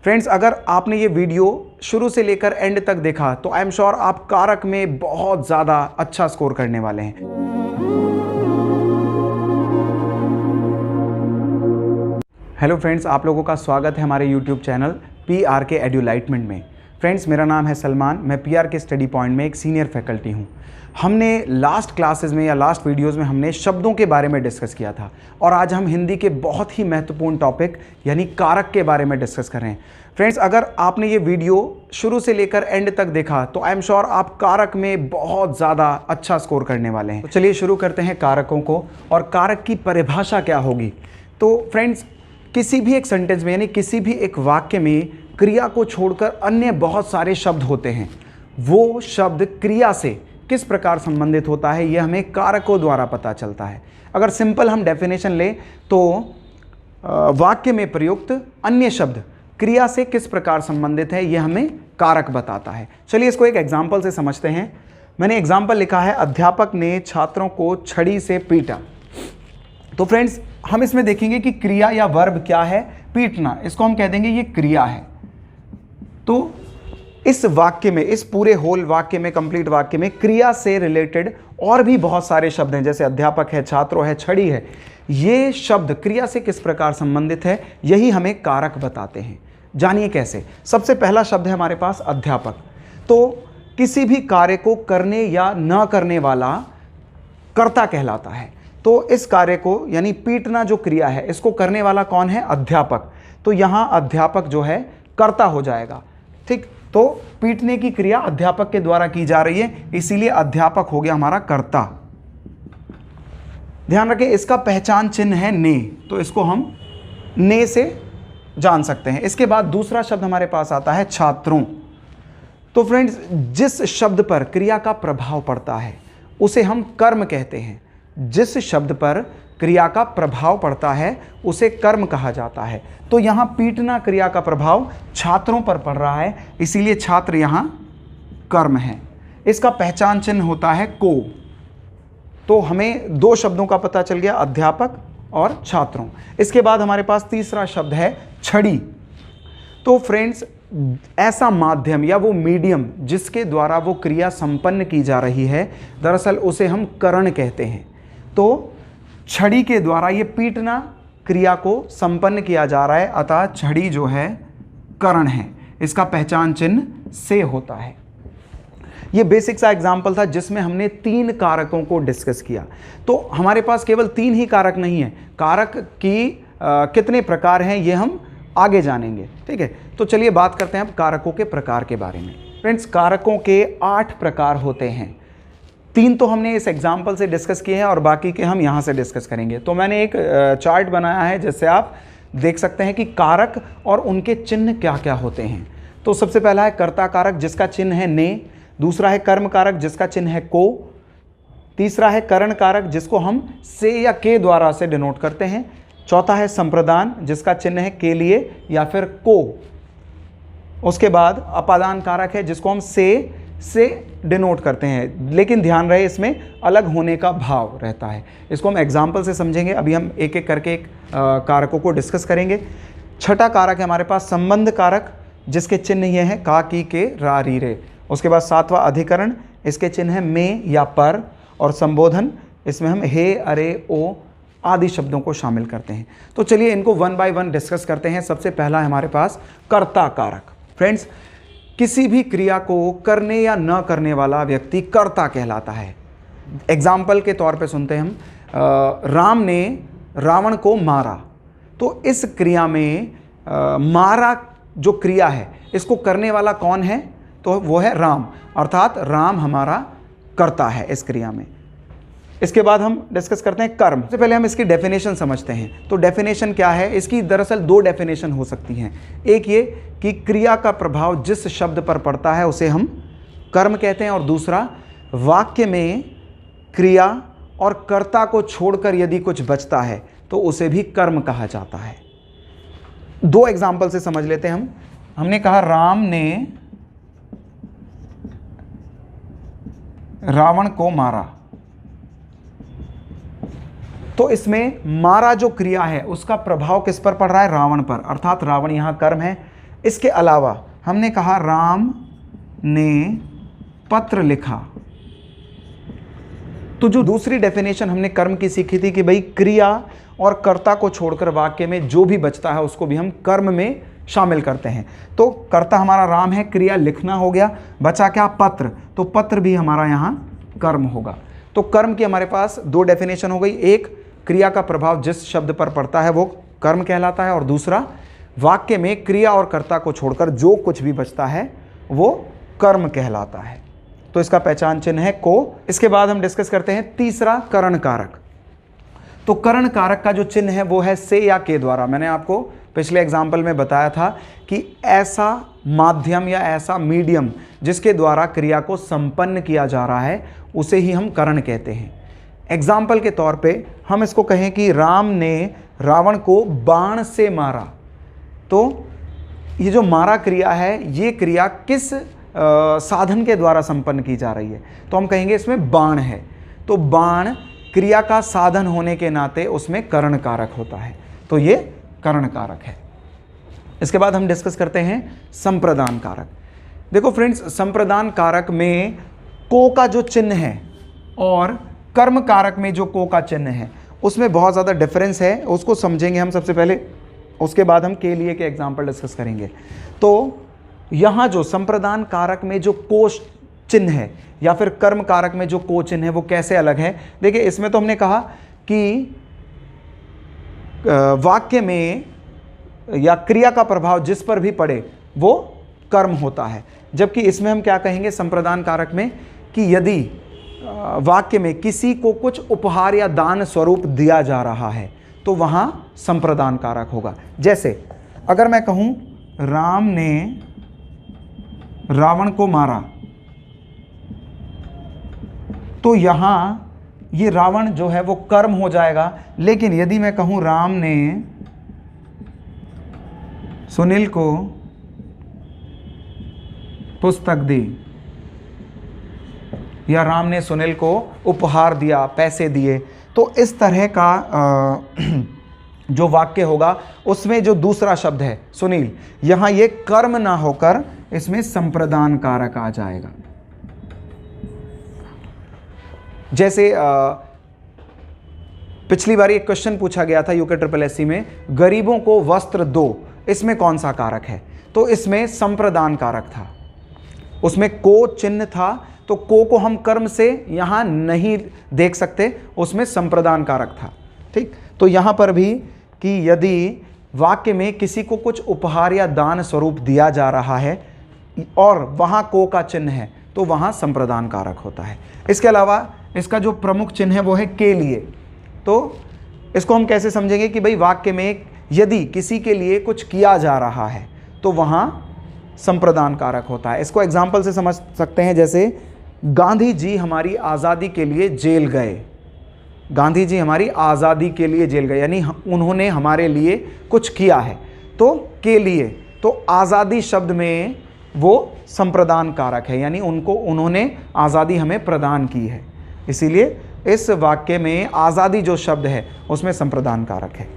Friends, अगर आपने ये वीडियो शुरू से लेकर एंड तक देखा तो आई एम श्योर आप कारक में बहुत ज़्यादा अच्छा स्कोर करने वाले हैं। हेलो फ्रेंड्स, आप लोगों का स्वागत है हमारे YouTube चैनल PRK एडुलाइटमेंट में। फ्रेंड्स, मेरा नाम है सलमान, मैं PRK स्टडी पॉइंट में एक सीनियर फैकल्टी हूँ। हमने लास्ट क्लासेस में या लास्ट वीडियोस में हमने शब्दों के बारे में डिस्कस किया था और आज हम हिंदी के बहुत ही महत्वपूर्ण टॉपिक यानी कारक के बारे में डिस्कस कर रहे हैं। फ्रेंड्स, अगर आपने ये वीडियो शुरू से लेकर एंड तक देखा तो आई एम श्योर आप कारक में बहुत ज़्यादा अच्छा स्कोर करने वाले हैं। तो चलिए शुरू करते हैं कारकों को और कारक की परिभाषा क्या होगी। तो फ्रेंड्स, किसी भी एक सेंटेंस में यानी किसी भी एक वाक्य में क्रिया को छोड़कर अन्य बहुत सारे शब्द होते हैं। वो शब्द क्रिया से किस प्रकार संबंधित होता है यह हमें कारकों द्वारा पता चलता है। अगर सिंपल हम डेफिनेशन लें तो वाक्य में प्रयुक्त अन्य शब्द क्रिया से किस प्रकार संबंधित है यह हमें कारक बताता है। चलिए इसको एक एग्जाम्पल से समझते हैं। मैंने एग्जाम्पल लिखा है, अध्यापक ने छात्रों को छड़ी से पीटा। तो फ्रेंड्स, हम इसमें देखेंगे कि क्रिया या वर्ब क्या है। पीटना, इसको हम कह देंगे ये क्रिया है। तो इस वाक्य में, इस पूरे होल वाक्य में, कंप्लीट वाक्य में क्रिया से रिलेटेड और भी बहुत सारे शब्द हैं, जैसे अध्यापक है, छात्रों है, छड़ी है। ये शब्द क्रिया से किस प्रकार संबंधित है यही हमें कारक बताते हैं। जानिए कैसे। सबसे पहला शब्द है हमारे पास अध्यापक। तो किसी भी कार्य को करने या न करने वाला कर्ता कहलाता है। तो इस कार्य को यानी पीटना जो क्रिया है इसको करने वाला कौन है? अध्यापक। तो यहाँ अध्यापक जो है कर्ता हो जाएगा। ठीक, तो पीटने की क्रिया अध्यापक के द्वारा की जा रही है, इसीलिए अध्यापक हो गया हमारा कर्ता। ध्यान रखें, इसका पहचान चिन्ह है ने, तो इसको हम ने से जान सकते हैं। इसके बाद दूसरा शब्द हमारे पास आता है छात्रों। तो फ्रेंड्स, जिस शब्द पर क्रिया का प्रभाव पड़ता है उसे हम कर्म कहते हैं। जिस शब्द पर क्रिया का प्रभाव पड़ता है उसे कर्म कहा जाता है। तो यहाँ पीटना क्रिया का प्रभाव छात्रों पर पड़ रहा है, इसीलिए छात्र यहाँ कर्म है। इसका पहचान चिन्ह होता है को। तो हमें दो शब्दों का पता चल गया, अध्यापक और छात्रों। इसके बाद हमारे पास तीसरा शब्द है छड़ी। तो फ्रेंड्स, ऐसा माध्यम या वो मीडियम जिसके द्वारा वो क्रिया संपन्न की जा रही है, दरअसल उसे हम करण कहते हैं। तो छड़ी के द्वारा ये पीटना क्रिया को संपन्न किया जा रहा है, अतः छड़ी जो है करण है। इसका पहचान चिन्ह से होता है। ये बेसिक सा एग्जाम्पल था जिसमें हमने तीन कारकों को डिस्कस किया। तो हमारे पास केवल तीन ही कारक नहीं है, कारक की कितने प्रकार हैं ये हम आगे जानेंगे। ठीक है, तो चलिए बात करते हैं अब कारकों के प्रकार के बारे में। फ्रेंड्स, कारकों के 8 प्रकार होते हैं। 3 तो हमने इस एग्जाम्पल से डिस्कस किए हैं और बाकी के हम यहाँ से डिस्कस करेंगे। तो मैंने एक चार्ट बनाया है जिससे आप देख सकते हैं कि कारक और उनके चिन्ह क्या क्या होते हैं। तो सबसे पहला है कर्ता कारक जिसका चिन्ह है ने। दूसरा है कर्म कारक जिसका चिन्ह है को। तीसरा है करण कारक जिसको हम से या के द्वारा से डिनोट करते हैं। चौथा है संप्रदान जिसका चिन्ह है के लिए या फिर को। उसके बाद अपादान कारक है जिसको हम से डिनोट करते हैं, लेकिन ध्यान रहे इसमें अलग होने का भाव रहता है। इसको हम एग्जाम्पल से समझेंगे। अभी हम एक एक करके कारकों को डिस्कस करेंगे। छठा कारक है हमारे पास संबंध कारक जिसके चिन्ह ये हैं का, की, के, रा, री, रे। उसके बाद सातवां अधिकरण, इसके चिन्ह है में या पर। और संबोधन, इसमें हम हे, अरे, ओ आदि शब्दों को शामिल करते हैं। तो चलिए इनको वन बाय वन डिस्कस करते हैं। सबसे पहला है हमारे पास कर्ता कारक। फ्रेंड्स, किसी भी क्रिया को करने या न करने वाला व्यक्ति कर्ता कहलाता है। एग्जाम्पल के तौर पे सुनते हैं हम, राम ने रावण को मारा। तो इस क्रिया में मारा जो क्रिया है इसको करने वाला कौन है? तो वो है राम, अर्थात राम हमारा कर्ता है इस क्रिया में। इसके बाद हम डिस्कस करते हैं कर्म। सबसे पहले हम इसकी डेफिनेशन समझते हैं। तो डेफिनेशन क्या है? इसकी दरअसल 2 डेफिनेशन हो सकती हैं। एक ये कि क्रिया का प्रभाव जिस शब्द पर पड़ता है उसे हम कर्म कहते हैं, और दूसरा वाक्य में क्रिया और कर्ता को छोड़कर यदि कुछ बचता है तो उसे भी कर्म कहा जाता है। 2 एग्जाम्पल से समझ लेते हैं हम। हमने कहा राम ने रावण को मारा। तो इसमें मारा जो क्रिया है उसका प्रभाव किस पर पड़ रहा है? रावण पर, अर्थात रावण यहाँ कर्म है। इसके अलावा हमने कहा राम ने पत्र लिखा, तो जो दूसरी डेफिनेशन हमने कर्म की सीखी थी कि भाई क्रिया और कर्ता को छोड़कर वाक्य में जो भी बचता है उसको भी हम कर्म में शामिल करते हैं। तो कर्ता हमारा राम है, क्रिया लिखना हो गया, बचा क्या पत्र, तो पत्र भी हमारा यहाँ कर्म होगा। तो कर्म की हमारे पास दो डेफिनेशन हो गई, एक क्रिया का प्रभाव जिस शब्द पर पड़ता है वो कर्म कहलाता है, और दूसरा वाक्य में क्रिया और कर्ता को छोड़कर जो कुछ भी बचता है वो कर्म कहलाता है। तो इसका पहचान चिन्ह है को। इसके बाद हम डिस्कस करते हैं तीसरा करण कारक। तो करण कारक का जो चिन्ह है वो है से या के द्वारा। मैंने आपको पिछले एग्जाम्पल में बताया था कि ऐसा माध्यम या ऐसा मीडियम जिसके द्वारा क्रिया को संपन्न किया जा रहा है उसे ही हम करण कहते हैं। एग्जाम्पल के तौर पे हम इसको कहें कि राम ने रावण को बाण से मारा, तो ये जो मारा क्रिया है ये क्रिया किस साधन के द्वारा संपन्न की जा रही है, तो हम कहेंगे इसमें बाण है। तो बाण क्रिया का साधन होने के नाते उसमें करण कारक होता है, तो ये करण कारक है। इसके बाद हम डिस्कस करते हैं संप्रदान कारक। देखो फ्रेंड्स, संप्रदान कारक में को का जो चिन्ह है और कर्म कारक में जो को का चिन्ह है उसमें बहुत ज़्यादा डिफरेंस है, उसको समझेंगे हम सबसे पहले, उसके बाद हम के लिए के एग्जाम्पल डिस्कस करेंगे। तो यहाँ जो संप्रदान कारक में जो को चिन्ह है या फिर कर्म कारक में जो को चिन्ह है वो कैसे अलग है। देखिए, इसमें तो हमने कहा कि वाक्य में या क्रिया का प्रभाव जिस पर भी पड़े वो कर्म होता है, जबकि इसमें हम क्या कहेंगे संप्रदान कारक में कि यदि वाक्य में किसी को कुछ उपहार या दान स्वरूप दिया जा रहा है तो वहाँ संप्रदान कारक होगा। जैसे अगर मैं कहूँ राम ने रावण को मारा, तो यहाँ ये रावण जो है वो कर्म हो जाएगा। लेकिन यदि मैं कहूँ राम ने सुनील को पुस्तक दी या राम ने सुनील को उपहार दिया, पैसे दिए, तो इस तरह का जो वाक्य होगा उसमें जो दूसरा शब्द है सुनील, यहाँ ये कर्म ना होकर इसमें संप्रदान कारक आ जाएगा। जैसे पिछली बार एक क्वेश्चन पूछा गया था यूके ट्रिपल एससी में, गरीबों को वस्त्र दो, इसमें कौन सा कारक है, तो इसमें संप्रदान कारक था, उसमें को चिन्ह था, तो को हम कर्म से यहां नहीं देख सकते, उसमें संप्रदान कारक था। ठीक, तो यहां पर भी कि यदि वाक्य में किसी को कुछ उपहार या दान स्वरूप दिया जा रहा है और वहां को का चिन्ह है तो वहां संप्रदान कारक होता है। इसके अलावा इसका जो प्रमुख चिन्ह है वो है के लिए। तो इसको हम कैसे समझेंगे कि भाई वाक्य में यदि किसी के लिए कुछ किया जा रहा है तो वहां संप्रदान कारक होता है। इसको एग्जाम्पल से समझ सकते हैं, जैसे गांधी जी हमारी आज़ादी के लिए जेल गए, गांधी जी हमारी आज़ादी के लिए जेल गए, यानी उन्होंने हमारे लिए कुछ किया है, तो के लिए, तो आज़ादी शब्द में वो संप्रदान कारक है, यानी उन्होंने आज़ादी हमें प्रदान की है, इसीलिए इस वाक्य में आज़ादी जो शब्द है उसमें संप्रदान कारक है।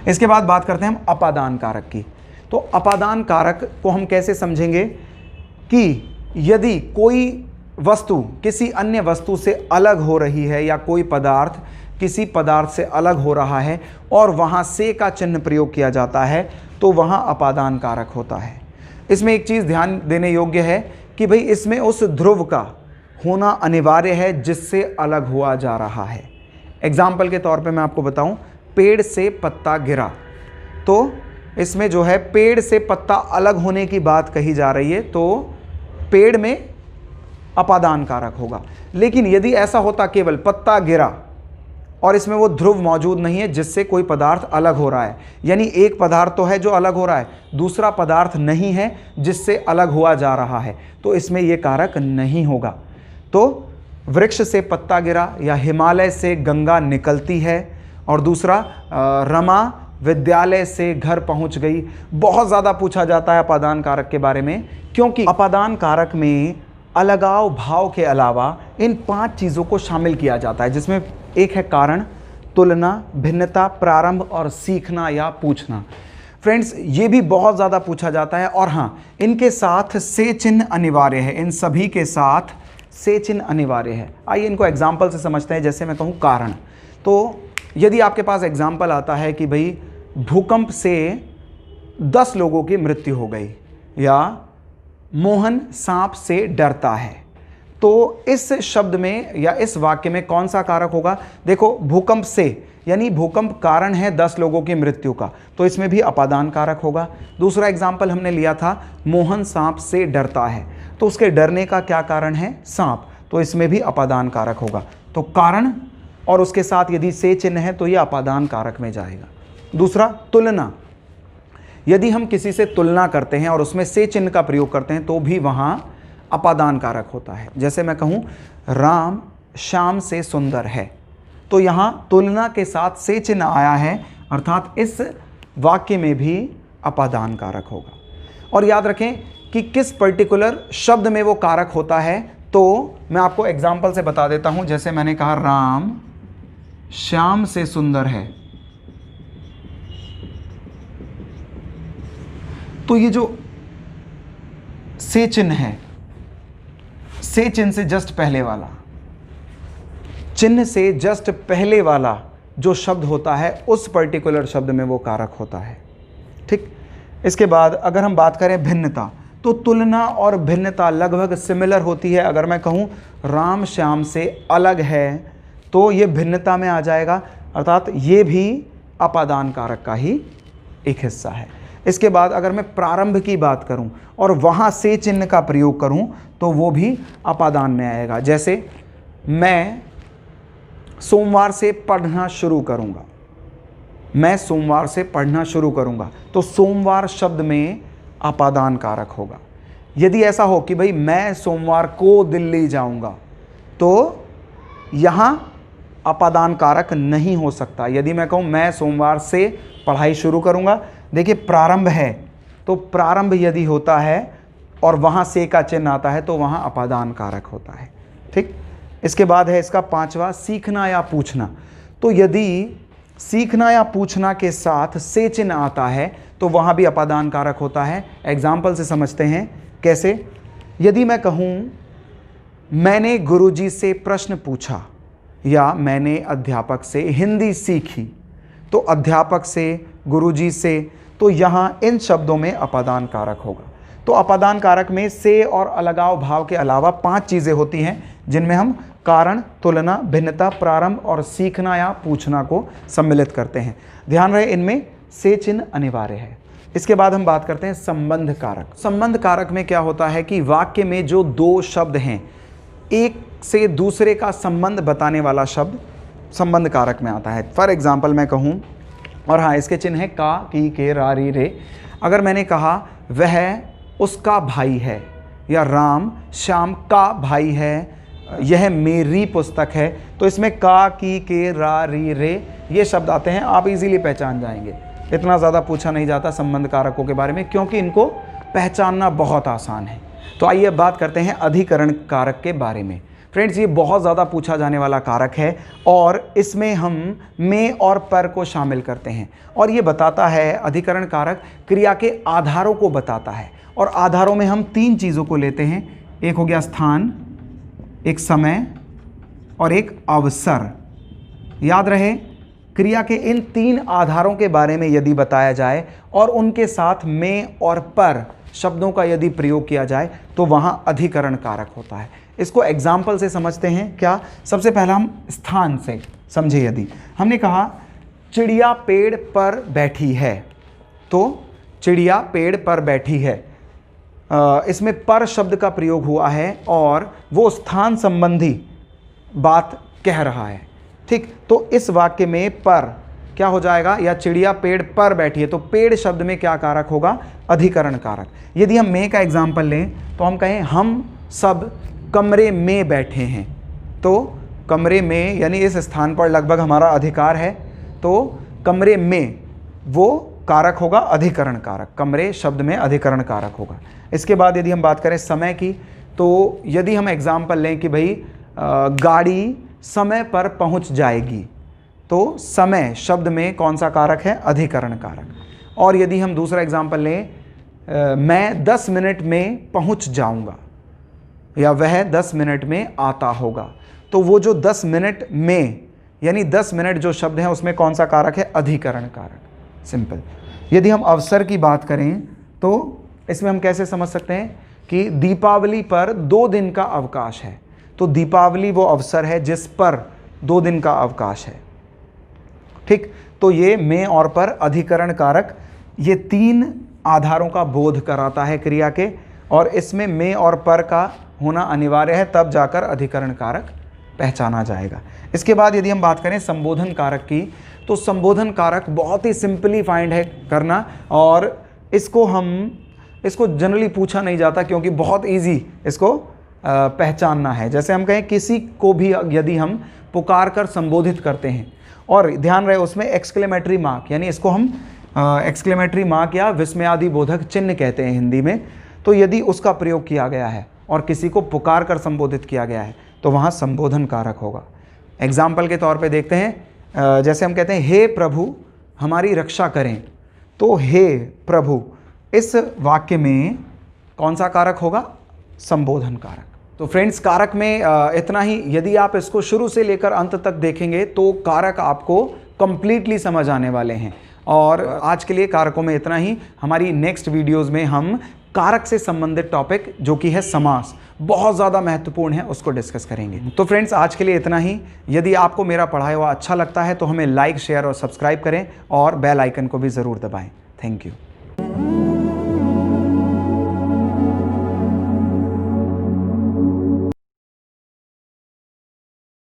इसके बाद बात करते हैं हम अपादान कारक की। तो अपादान कारक को हम कैसे समझेंगे कि यदि कोई वस्तु किसी अन्य वस्तु से अलग हो रही है या कोई पदार्थ किसी पदार्थ से अलग हो रहा है और वहाँ से का चिन्ह प्रयोग किया जाता है तो वहाँ अपादान कारक होता है। इसमें एक चीज़ ध्यान देने योग्य है कि भाई इसमें उस ध्रुव का होना अनिवार्य है जिससे अलग हुआ जा रहा है। एग्जाम्पल के तौर पे मैं आपको बताऊं, पेड़ से पत्ता गिरा, तो इसमें जो है पेड़ से पत्ता अलग होने की बात कही जा रही है, तो पेड़ में अपादान कारक होगा। लेकिन यदि ऐसा होता केवल पत्ता गिरा और इसमें वो ध्रुव मौजूद नहीं है जिससे कोई पदार्थ अलग हो रहा है, यानी एक पदार्थ तो है जो अलग हो रहा है, दूसरा पदार्थ नहीं है जिससे अलग हुआ जा रहा है, तो इसमें ये कारक नहीं होगा। तो वृक्ष से पत्ता गिरा या हिमालय से गंगा निकलती है, और दूसरा रमा विद्यालय से घर पहुंच गई। बहुत ज़्यादा पूछा जाता है अपादान कारक के बारे में, क्योंकि अपादान कारक में अलगाव भाव के अलावा इन 5 चीज़ों को शामिल किया जाता है, जिसमें एक है कारण, तुलना, भिन्नता, प्रारंभ और सीखना या पूछना। फ्रेंड्स ये भी बहुत ज़्यादा पूछा जाता है। और हाँ, इनके साथ से चिन्ह अनिवार्य है, इन सभी के साथ से चिन्ह अनिवार्य है। आइए इनको एग्जाम्पल से समझते हैं। जैसे मैं कहूँ कारण, तो यदि आपके पास एग्जाम्पल आता है कि भाई भूकंप से 10 लोगों की मृत्यु हो गई, या मोहन सांप से डरता है, तो इस शब्द में या इस वाक्य में कौन सा कारक होगा? देखो, भूकंप से यानी भूकंप कारण है 10 लोगों की मृत्यु का, तो इसमें भी अपादान कारक होगा। दूसरा एग्जाम्पल हमने लिया था, मोहन सांप से डरता है, तो उसके डरने का क्या कारण है? सांप, तो इसमें भी अपादान कारक होगा। तो कारण और उसके साथ यदि से चिन्ह है तो यह अपादान कारक में जाएगा। दूसरा, तुलना, यदि हम किसी से तुलना करते हैं और उसमें से चिन्ह का प्रयोग करते हैं तो भी वहाँ अपादान कारक होता है। जैसे मैं कहूँ राम श्याम से सुंदर है, तो यहाँ तुलना के साथ से चिन्ह आया है, अर्थात इस वाक्य में भी अपादान कारक होगा। और याद रखें कि किस पर्टिकुलर शब्द में वो कारक होता है, तो मैं आपको एग्जाम्पल से बता देता हूँ। जैसे मैंने कहा राम श्याम से सुंदर है, तो ये जो से चिन्ह है, से चिन्ह से जस्ट पहले वाला, चिन्ह से जस्ट पहले वाला जो शब्द होता है उस पर्टिकुलर शब्द में वो कारक होता है। ठीक, इसके बाद अगर हम बात करें भिन्नता, तो तुलना और भिन्नता लगभग सिमिलर होती है। अगर मैं कहूँ राम श्याम से अलग है, तो ये भिन्नता में आ जाएगा, अर्थात ये भी अपादान कारक का ही एक हिस्सा है। इसके बाद अगर मैं प्रारंभ की बात करूं और वहां से चिन्ह का प्रयोग करूं तो वो भी अपादान में आएगा। जैसे मैं सोमवार से पढ़ना शुरू करूंगा, मैं सोमवार से पढ़ना शुरू करूंगा, तो सोमवार शब्द में अपादान कारक होगा। यदि ऐसा हो कि भाई मैं सोमवार को दिल्ली जाऊंगा, तो यहां अपादान कारक नहीं हो सकता। यदि मैं कहूं मैं सोमवार से पढ़ाई शुरू करूंगा, देखिए प्रारंभ है, तो प्रारंभ यदि होता है और वहाँ से का चिन्ह आता है तो वहाँ अपादान कारक होता है। ठीक, इसके बाद है इसका 5वां, सीखना या पूछना। तो यदि सीखना या पूछना के साथ से चिन्ह आता है तो वहाँ भी अपादान कारक होता है। एग्जाम्पल से समझते हैं कैसे। यदि मैं कहूँ मैंने गुरुजी से प्रश्न पूछा या मैंने अध्यापक से हिंदी सीखी, तो अध्यापक से, गुरुजी से, तो यहाँ इन शब्दों में अपादान कारक होगा। तो अपादान कारक में से और अलगाव भाव के अलावा 5 चीज़ें होती हैं जिनमें हम कारण, तुलना, भिन्नता, प्रारंभ और सीखना या पूछना को सम्मिलित करते हैं। ध्यान रहे इनमें से चिन्ह अनिवार्य है। इसके बाद हम बात करते हैं संबंध कारक। संबंध कारक में क्या होता है कि वाक्य में जो 2 शब्द हैं, एक से दूसरे का संबंध बताने वाला शब्द संबंध कारक में आता है। फॉर एग्जाम्पल मैं कहूँ, और हाँ इसके चिन्ह है का, की, के, रा, री, रे। अगर मैंने कहा वह उसका भाई है, या राम श्याम का भाई है, यह मेरी पुस्तक है, तो इसमें का, की, के, रा, री, रे ये शब्द आते हैं। आप इजीली पहचान जाएंगे, इतना ज़्यादा पूछा नहीं जाता संबंध कारकों के बारे में, क्योंकि इनको पहचानना बहुत आसान है। तो आइए बात करते हैं अधिकरण कारक के बारे में। फ्रेंड्स, ये बहुत ज़्यादा पूछा जाने वाला कारक है और इसमें हम में और पर को शामिल करते हैं। और ये बताता है, अधिकरण कारक क्रिया के आधारों को बताता है। और आधारों में हम 3 चीज़ों को लेते हैं, एक हो गया स्थान, एक समय और एक अवसर। याद रहे, क्रिया के इन 3 आधारों के बारे में यदि बताया जाए और उनके साथ में और पर शब्दों का यदि प्रयोग किया जाए तो वहाँ अधिकरण कारक होता है। इसको एग्जाम्पल से समझते हैं। क्या? सबसे पहला हम स्थान से समझे। यदि हमने कहा चिड़िया पेड़ पर बैठी है, तो चिड़िया पेड़ पर बैठी है, इसमें पर शब्द का प्रयोग हुआ है और वो स्थान संबंधी बात कह रहा है। ठीक, तो इस वाक्य में पर क्या हो जाएगा, या चिड़िया पेड़ पर बैठी है, तो पेड़ शब्द में क्या कारक होगा, अधिकरण कारक। यदि हम में का एग्जाम्पल लें तो हम कहें हम सब कमरे में बैठे हैं, तो कमरे में यानी इस स्थान पर लगभग हमारा अधिकार है, तो कमरे में वो कारक होगा अधिकरण कारक, कमरे शब्द में अधिकरण कारक होगा। इसके बाद यदि हम बात करें समय की, तो यदि हम एग्जाम्पल लें कि भाई गाड़ी समय पर पहुंच जाएगी, तो समय शब्द में कौन सा कारक है, अधिकरण कारक। और यदि हम दूसरा एग्जाम्पल लें, मैं 10 मिनट में पहुंच जाऊंगा या वह 10 मिनट में आता होगा, तो वो जो 10 मिनट में यानी 10 मिनट जो शब्द है उसमें कौन सा कारक है? अधिकरण कारक, सिंपल। यदि हम अवसर की बात करें तो इसमें हम कैसे समझ सकते हैं कि दीपावली पर 2 दिन का अवकाश है, तो दीपावली वो अवसर है जिस पर 2 दिन का अवकाश है, ठीक। तो ये में और पर अधिकरण कारक, ये 3 आधारों का बोध कराता है क्रिया के, और इसमें में और पर का होना अनिवार्य है, तब जाकर अधिकरण कारक पहचाना जाएगा। इसके बाद यदि हम बात करें संबोधन कारक की, तो संबोधन कारक बहुत ही सिंपलीफाइड है करना, और इसको जनरली पूछा नहीं जाता क्योंकि बहुत इजी इसको पहचानना है। जैसे हम कहें किसी को भी यदि हम पुकार कर संबोधित करते हैं, और ध्यान रहे उसमें एक्सक्लेमेटरी मार्क, यानी इसको हम एक्सक्लेमेटरी मार्क या विस्मयादि बोधक चिन्ह कहते हैं हिंदी में, तो यदि उसका प्रयोग किया गया है और किसी को पुकार कर संबोधित किया गया है तो वहाँ संबोधन कारक होगा। एग्जाम्पल के तौर पे देखते हैं, जैसे हम कहते हैं हे प्रभु हमारी रक्षा करें, तो हे प्रभु इस वाक्य में कौन सा कारक होगा? संबोधन कारक। तो फ्रेंड्स, कारक में इतना ही। यदि आप इसको शुरू से लेकर अंत तक देखेंगे तो कारक आपको कंप्लीटली समझ आने वाले हैं। और आज के लिए कारकों में इतना ही। हमारी नेक्स्ट वीडियोस में हम कारक से संबंधित टॉपिक जो कि है समास, बहुत ज़्यादा महत्वपूर्ण है, उसको डिस्कस करेंगे। तो फ्रेंड्स, आज के लिए इतना ही। यदि आपको मेरा पढ़ाया हुआ अच्छा लगता है तो हमें लाइक, शेयर और सब्सक्राइब करें, और बेल आइकन को भी ज़रूर दबाएं। Thank you.